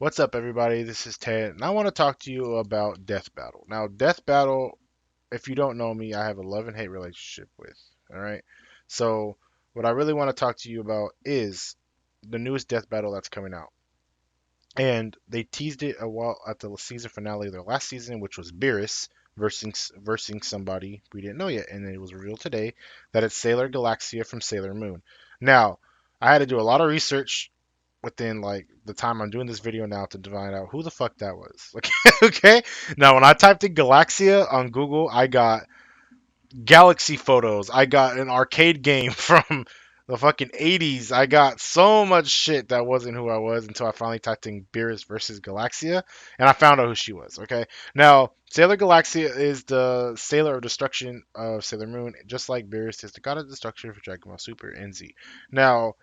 What's up, everybody? This is Ted, and I want to talk to you about Death Battle. Now, Death Battle, if you don't know me, I have a love and hate relationship with. All right. So, what I really want to talk to you about is the newest Death Battle that's coming out. And they teased it a while at the season finale of their last season, which was Beerus versus somebody we didn't know yet. And it was revealed today that it's Sailor Galaxia from Sailor Moon. Now, I had to do a lot of research within like the time I'm doing this video now to find out who the fuck that was. Like, okay. Now, when I typed in Galaxia on Google, I got Galaxy photos. I got an arcade game from the fucking 80s. I got so much shit that wasn't who I was until I finally typed in Beerus versus Galaxia, and I found out who she was. Okay. Now, Sailor Galaxia is the Sailor of Destruction of Sailor Moon, just like Beerus is the God of Destruction for Dragon Ball Super and Z. Now,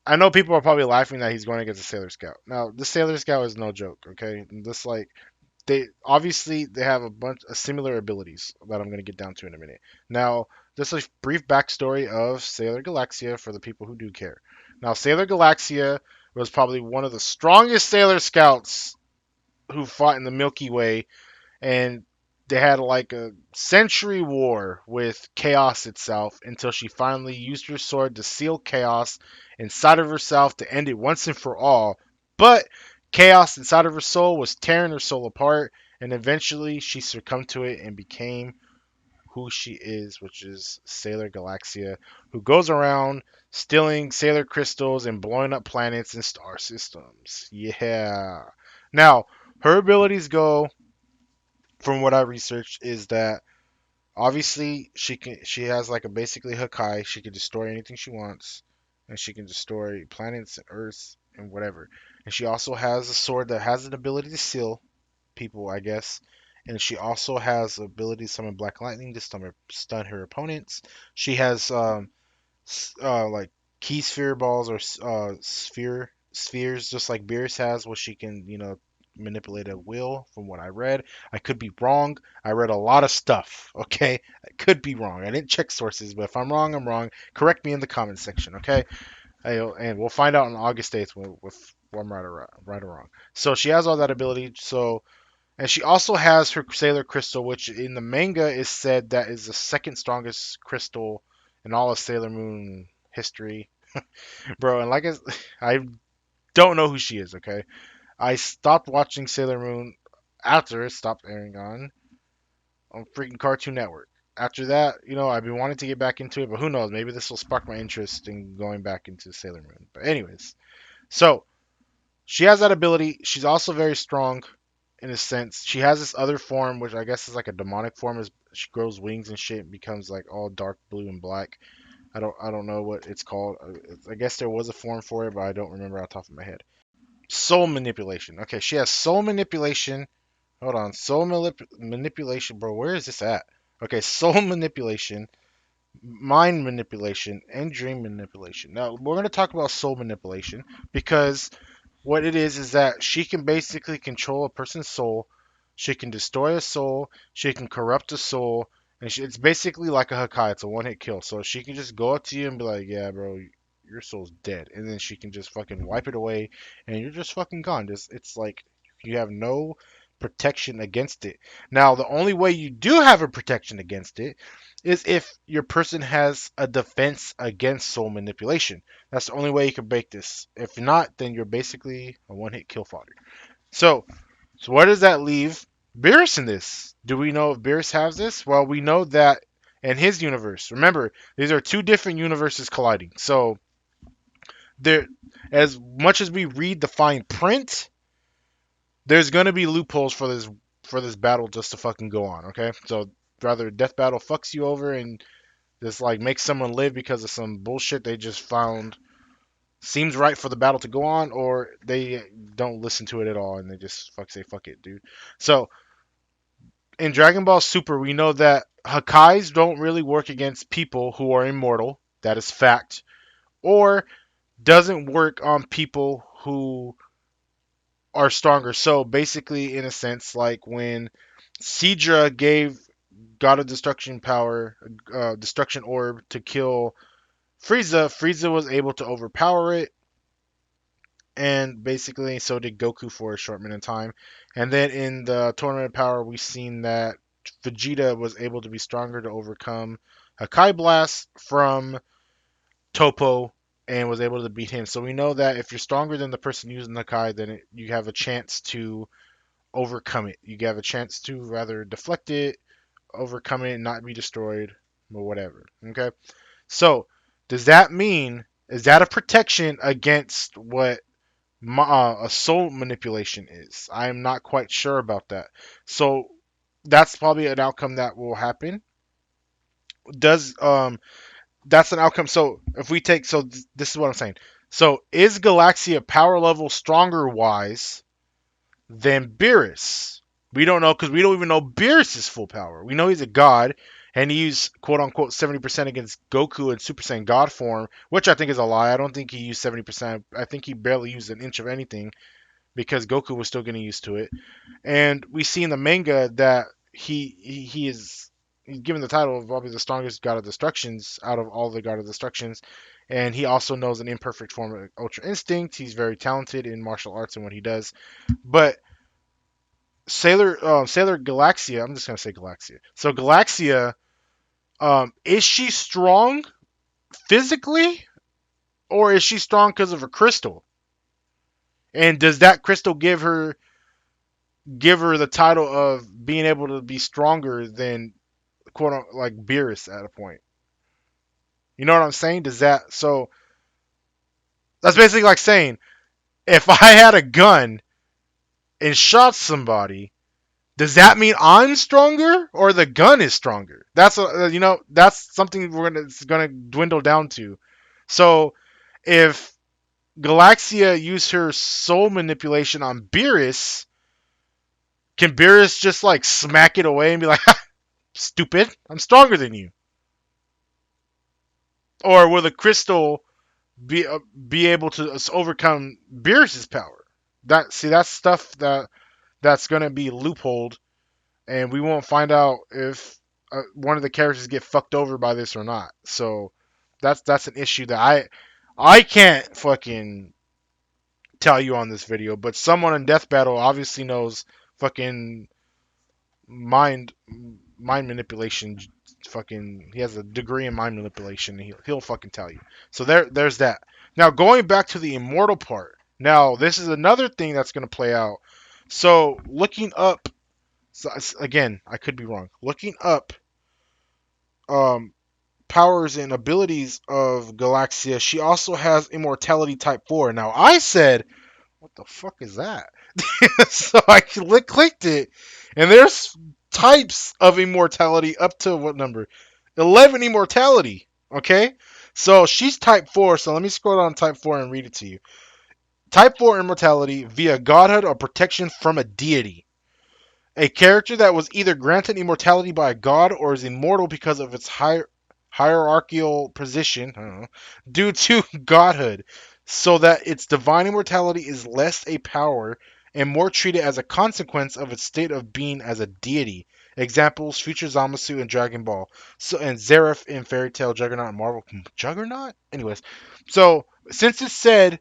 I know people are probably laughing that he's going against a Sailor Scout. Now, this Sailor Scout is no joke, okay? This like they have a bunch of similar abilities that I'm going to get down to in a minute. Now, just a brief backstory of Sailor Galaxia for the people who do care. Now, Sailor Galaxia was probably one of the strongest Sailor Scouts who fought in the Milky Way, and they had like a century war with chaos itself until she finally used her sword to seal chaos inside of herself to end it once and for all. But chaos inside of her soul was tearing her soul apart, and eventually she succumbed to it and became who she is, which is Sailor Galaxia, who goes around stealing Sailor crystals and blowing up planets and star systems. Yeah. Now, her abilities go, from what I researched, is that obviously she has like a basically Hakai. She can destroy anything she wants, and she can destroy planets and Earth and whatever. And she also has a sword that has an ability to seal people, I guess. And she also has the ability to summon Black Lightning to stun her opponents. She has like key sphere balls or spheres, just like Beerus has, where she can manipulate at will. From what I read, I could be wrong. I read a lot of stuff. Okay, I could be wrong. I didn't check sources, but if I'm wrong, I'm wrong. Correct me in the comment section. Okay, and we'll find out on August 8th with I'm right or wrong. So she has all that ability. So, and she also has her Sailor Crystal, which in the manga is said that is the second strongest crystal in all of Sailor Moon history, bro. And like I don't know who she is. Okay, I stopped watching Sailor Moon after it stopped airing on freaking Cartoon Network. After that, I've been wanting to get back into it, but who knows? Maybe this will spark my interest in going back into Sailor Moon. But anyways, so she has that ability. She's also very strong in a sense. She has this other form, which I guess is like a demonic form. Is she grows wings and shit, and becomes like all dark blue and black. I don't know what it's called. I guess there was a form for it, but I don't remember off the top of my head. Soul manipulation. Okay, she has soul manipulation. Hold on, manipulation, bro. Where is this at? Okay, soul manipulation, mind manipulation, and dream manipulation. Now we're gonna talk about soul manipulation because what it is that she can basically control a person's soul. She can destroy a soul. She can corrupt a soul. And it's basically like a Hakai. It's a one-hit kill. So she can just go up to you and be like, "Yeah, bro, your soul's dead," and then she can just fucking wipe it away, and you're just fucking gone. It's like you have no protection against it. Now, the only way you do have a protection against it is if your person has a defense against soul manipulation. That's the only way you can break this. If not, then you're basically a one-hit kill fodder. So, so where does that leave Beerus in this? Do we know if Beerus has this? Well, we know that in his universe. Remember, these are two different universes colliding. So there, as much as we read the fine print, there's gonna be loopholes for this battle just to fucking go on. Okay, so rather death battle fucks you over and just like makes someone live because of some bullshit they just found seems right for the battle to go on, or they don't listen to it at all and they just say fuck it, dude. So in Dragon Ball Super, we know that Hakais don't really work against people who are immortal. That is fact. Or doesn't work on people who are stronger. So basically, in a sense, like when Sidra gave God of Destruction power, Destruction Orb to kill Frieza, Frieza was able to overpower it and basically so did Goku for a short minute of time. And then in the Tournament of Power, we've seen that Vegeta was able to be stronger to overcome a Kai Blast from Topo and was able to beat him. So we know that if you're stronger than the person using the Kai, then you have a chance to overcome it. You have a chance to rather deflect it, overcome it, and not be destroyed, or whatever. Okay. So does that mean is that a protection against what a soul manipulation is? I am not quite sure about that. So that's probably an outcome that will happen. Does That's an outcome. So if we take this is what I'm saying. So is Galaxia power level stronger wise than Beerus? We don't know because we don't even know Beerus' full power. We know he's a god and he used quote unquote 70% against Goku in Super Saiyan God form, which I think is a lie. I don't think he used 70%. I think he barely used an inch of anything because Goku was still getting used to it. And we see in the manga that he is he's given the title of probably the strongest God of Destructions out of all the God of Destructions. And he also knows an imperfect form of Ultra Instinct. He's very talented in martial arts and what he does. But Sailor Galaxia, I'm just gonna say Galaxia. So Galaxia, is she strong physically, or is she strong because of a crystal? And does that crystal give her the title of being able to be stronger than quote unquote, like Beerus at a point? You know what I'm saying? Does that so? That's basically like saying if I had a gun and shot somebody, does that mean I'm stronger or the gun is stronger? That's something it's gonna dwindle down to. So if Galaxia used her soul manipulation on Beerus, can Beerus just like smack it away and be like, "Stupid, I'm stronger than you"? Or will the crystal be able to overcome Beerus's power? That's stuff that's gonna be loopholed, and we won't find out if one of the characters get fucked over by this or not. So that's an issue that I can't fucking tell you on this video, but someone in Death Battle obviously knows fucking mind mind manipulation. Fucking, he has a degree in mind manipulation. He'll fucking tell you. So there's that. Now going back to the immortal part. Now this is another thing that's gonna play out. So looking up, so again, I could be wrong. Looking up um, powers and abilities of Galaxia, she also has Immortality Type 4. Now I said, what the fuck is that? So I clicked it, and there's types of immortality up to what number? 11 immortality. Okay? So she's type 4, so let me scroll down type 4 and read it to you. Type 4 immortality via godhood or protection from a deity. A character that was either granted immortality by a god or is immortal because of its hierarchical position, I don't know, due to godhood, so that its divine immortality is less a power and more treated as a consequence of its state of being as a deity. Examples: Future Zamasu in Dragon Ball, so and Zeref in Fairy Tail, Juggernaut, and Marvel. Juggernaut? Anyways, so since it said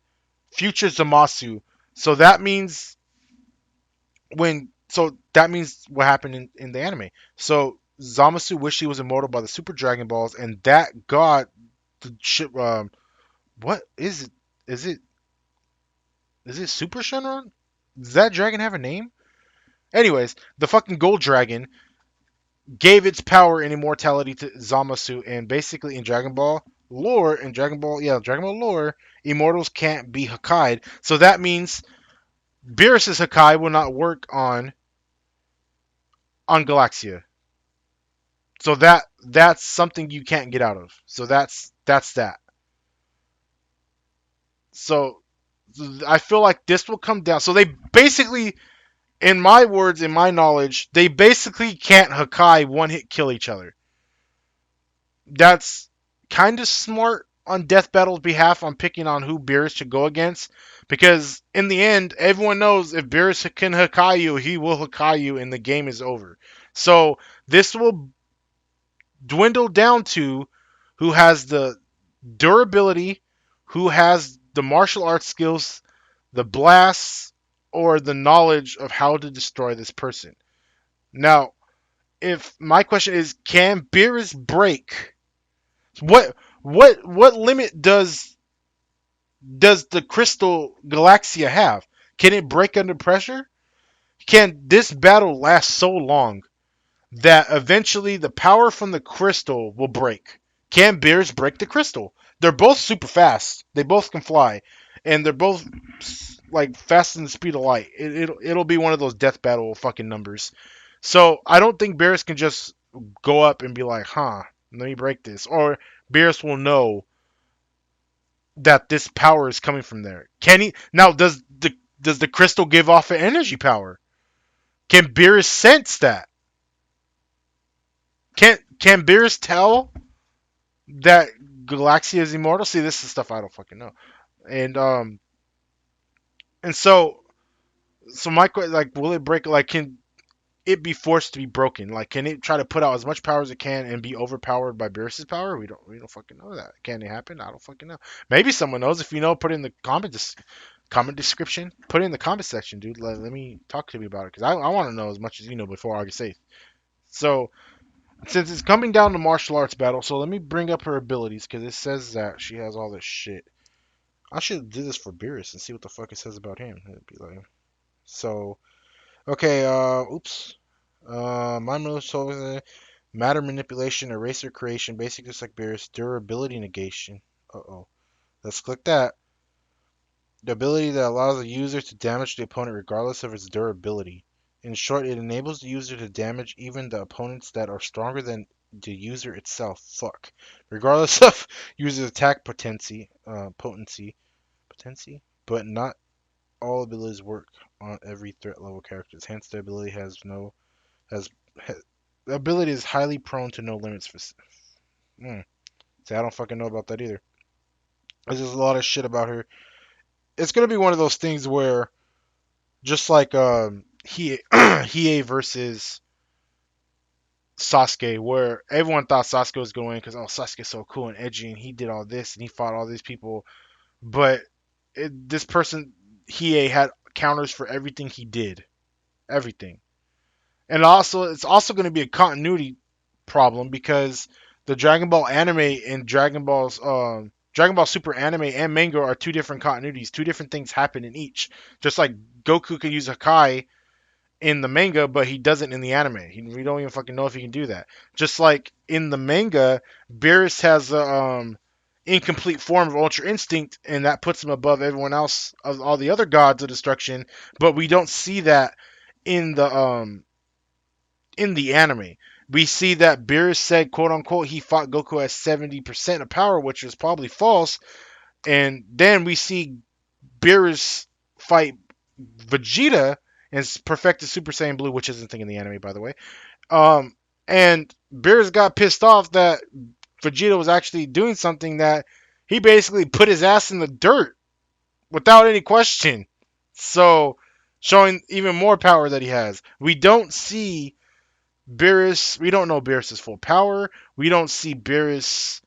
Future Zamasu, so that means that means what happened in the anime. So Zamasu wished he was immortal by the Super Dragon Balls, and that got the shit. What is it? Is it Super Shenron? Does that dragon have a name? Anyways, the fucking Gold Dragon gave its power and immortality to Zamasu, and basically in Dragon Ball lore, Dragon Ball lore, immortals can't be Hakkai'd. So that means Beerus' Hakkai will not work on Galaxia. So that's something you can't get out of. So that's that. So I feel like this will come down. So they basically, in my words, in my knowledge, they basically can't Hakkai one hit kill each other. That's kind of smart on Death Battle's behalf on picking on who Beerus should go against. Because in the end, everyone knows if Beerus can Hakkai you, he will Hakkai you and the game is over. So this will dwindle down to who has the durability, who has the martial arts skills the blasts, or the knowledge of how to destroy this person. Now, if my question is, can Beerus break? What limit does the crystal Galaxia have? Can it break under pressure? Can this battle last so long that eventually the power from the crystal will break? Can Beerus break the crystal? They're both super fast. They both can fly, and they're both like fast in the speed of light. It'll be one of those death battle fucking numbers. So I don't think Beerus can just go up and be like, "Huh, let me break this," or Beerus will know that this power is coming from there. Can he now? Does the crystal give off an energy power? Can Beerus sense that? Can Beerus tell that Galaxia is immortal? See, this is stuff I don't fucking know. And and so my question, like, will it break? Like, can it be forced to be broken? Like, can it try to put out as much power as it can and be overpowered by Beerus's power? We don't fucking know that. Can it happen? I don't fucking know. Maybe someone knows. If you know, put it in the comment description. Put it in the comment section, dude. Let me talk to me about it because I want to know as much as you know before August 8th. So since it's coming down to martial arts battle, so let me bring up her abilities because it says that she has all this shit. I should do this for Beerus and see what the fuck it says about him. It'd be like, so okay. Oops. My most matter manipulation, eraser creation, basic just like Beerus, durability negation. Uh-oh. Let's click that. The ability that allows the user to damage the opponent regardless of its durability. In short, it enables the user to damage even the opponents that are stronger than the user itself. Fuck. Regardless of user's attack potency, but not all abilities work on every threat level characters. Hence, the ability has the ability is highly prone to no limits for. Mm, see, I don't fucking know about that either. There's just a lot of shit about her. It's gonna be one of those things where just like Hiei versus Sasuke, where everyone thought Sasuke was going to win because Sasuke's so cool and edgy and he did all this and he fought all these people, but this person Hiei had counters for everything he did, everything, and also it's also going to be a continuity problem because the Dragon Ball anime and Dragon Ball Super anime and manga are two different continuities. Two different things happen in each. Just like Goku can use Hakai in the manga, but he doesn't in the anime. We don't even fucking know if he can do that. Just like in the manga, Beerus has a incomplete form of Ultra Instinct, and that puts him above everyone else of all the other gods of destruction. But we don't see that in the anime. We see that Beerus said, quote unquote, he fought Goku at 70% of power, which is probably false. And then we see Beerus fight Vegeta and perfect the Super Saiyan Blue, which isn't a thing in the anime, by the way. Um, and Beerus got pissed off that Vegeta was actually doing something that he basically put his ass in the dirt without any question. So, showing even more power that he has. We don't see Beerus. We don't know Beerus's full power. We don't see Beerus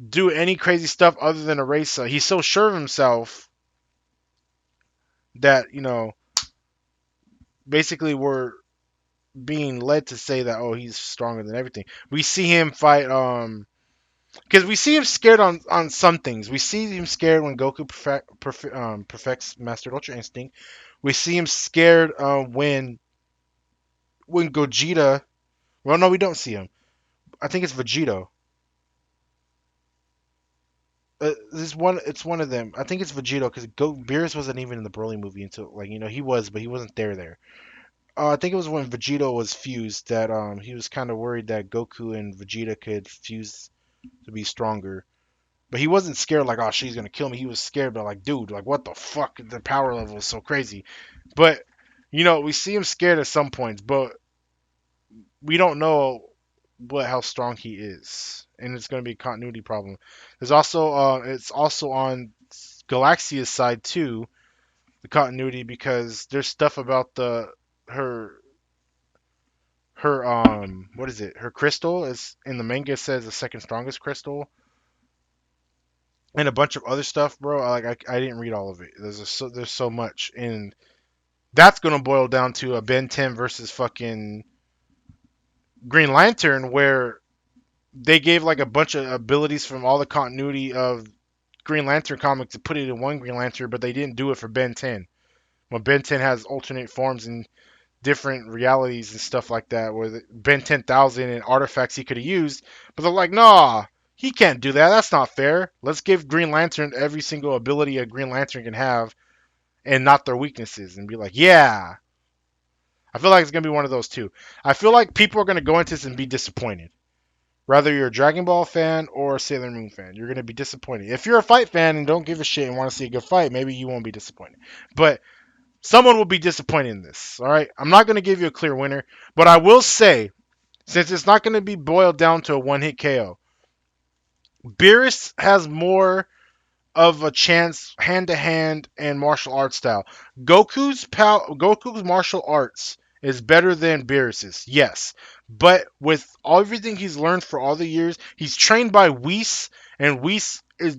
do any crazy stuff other than erase. He's so sure of himself that basically we're being led to say that he's stronger than everything. We see him fight because we see him scared on some things. We see him scared when Goku perfects Master Ultra Instinct. We see him scared when Gogeta. Well, no, we don't see him. I think it's Vegito. This one, it's one of them. I think it's Vegito because Beerus wasn't even in the Broly movie until he was, but he wasn't there. I think it was when Vegito was fused that he was kind of worried that Goku and Vegeta could fuse to be stronger. But he wasn't scared like, oh, she's gonna kill me. He was scared, but like, dude, like, what the fuck? The power level is so crazy. But we see him scared at some points, but we don't know how strong he is, and it's gonna be a continuity problem. There's also it's also on Galaxia's side too, the continuity because there's stuff about her what is it? Her crystal is in the manga. It says the second strongest crystal. and a bunch of other stuff, bro. I didn't read all of it. There's so much, and that's gonna boil down to a Ben 10 versus fucking Green Lantern, where they gave like a bunch of abilities from all the continuity of Green Lantern comics to put it in one Green Lantern, but they didn't do it for Ben 10. When Ben 10 has alternate forms and different realities and stuff like that, where Ben 10,000 and artifacts he could have used, but they're like, nah, he can't do that. That's not fair. Let's give Green Lantern every single ability a Green Lantern can have and not their weaknesses and be like, yeah. I feel like it's going to be one of those two. I feel like people are going to go into this and be disappointed. Whether you're a Dragon Ball fan or a Sailor Moon fan, you're going to be disappointed. If you're a fight fan and don't give a shit and want to see a good fight, maybe you won't be disappointed. But someone will be disappointed in this. All right, I'm not going to give you a clear winner, but I will say, since it's not going to be boiled down to a one-hit KO, Beerus has more of a chance hand-to-hand and martial arts style. Goku's martial arts is better than Beerus's, yes, but with everything he's learned for all the years, he's trained by Whis, and Whis is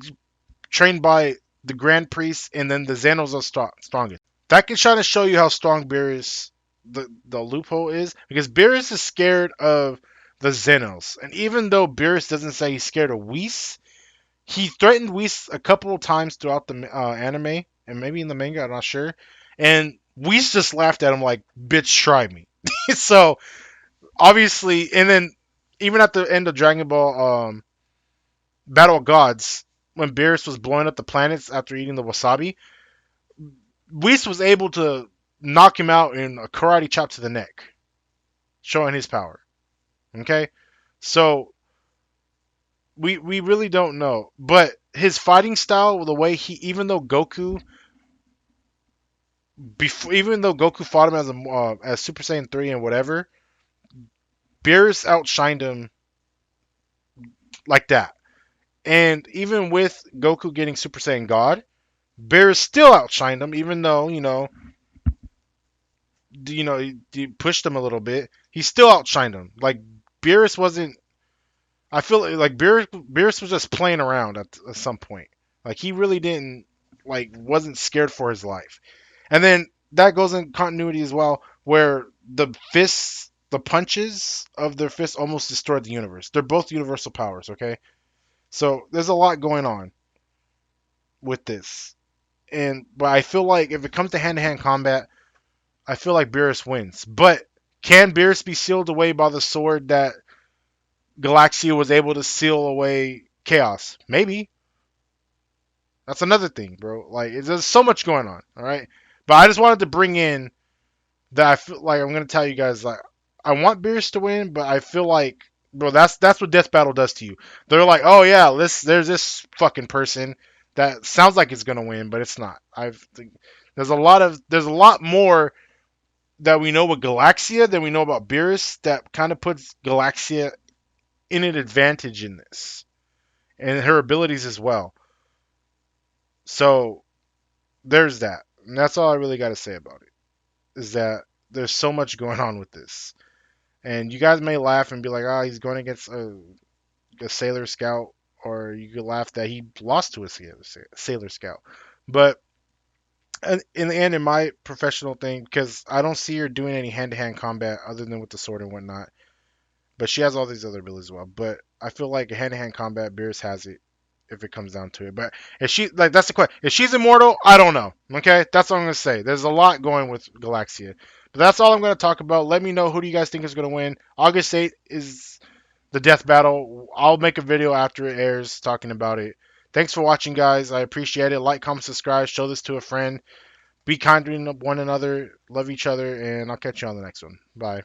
trained by the Grand Priest, and then the Xanos are strongest. That can try to show you how strong Beerus the loophole is, because Beerus is scared of the Xenos, and even though Beerus doesn't say he's scared of Whis, he threatened Whis a couple of times throughout the anime and maybe in the manga, I'm not sure, and Whis just laughed at him like, "Bitch, try me." So obviously, and then even at the end of Dragon Ball Battle of Gods, when Beerus was blowing up the planets after eating the wasabi, Whis was able to knock him out in a karate chop to the neck, showing his power. Okay, so we really don't know, but his fighting style, the way he, even though Goku fought him as Super Saiyan 3 and whatever, Beerus outshined him like that. And even with Goku getting Super Saiyan God, Beerus still outshined him, even though he pushed him a little bit. He still outshined him. Like Beerus wasn't. I feel like Beerus was just playing around at some point. Like he really didn't wasn't scared for his life. And then that goes in continuity as well, where the punches of their fists almost destroyed the universe. They're both universal powers, okay? So there's a lot going on with this. But I feel like if it comes to hand-to-hand combat, I feel like Beerus wins. But can Beerus be sealed away by the sword that Galaxia was able to seal away Chaos? Maybe. That's another thing, bro. Like, there's so much going on, all right? But I just wanted to bring in that I feel like I'm gonna tell you guys, like, I want Beerus to win, but I feel like, bro, that's what Death Battle does to you. They're like, oh yeah, there's this fucking person that sounds like it's gonna win, but it's not. There's a lot more that we know with Galaxia than we know about Beerus that kind of puts Galaxia in an advantage in this, and her abilities as well. So there's that, and that's all I really got to say about it. Is that there's so much going on with this. And you guys may laugh and be like, "Ah, he's going against a Sailor Scout," or you could laugh that he lost to a Sailor Scout. But in the end, in my professional thing, because I don't see her doing any hand-to-hand combat other than with the sword and whatnot. But she has all these other abilities as well. But I feel like hand-to-hand combat, Beerus has it if it comes down to it. But if she that's the question. If she's immortal, I don't know. Okay, that's all I'm gonna say. There's a lot going with Galaxia. But that's all I'm gonna talk about. Let me know, who do you guys think is gonna win. August 8th is the death battle. I'll make a video after it airs talking about it. Thanks for watching, guys. I appreciate it. Like, comment, subscribe. Show this to a friend. Be kind to one another. Love each other. And I'll catch you on the next one. Bye.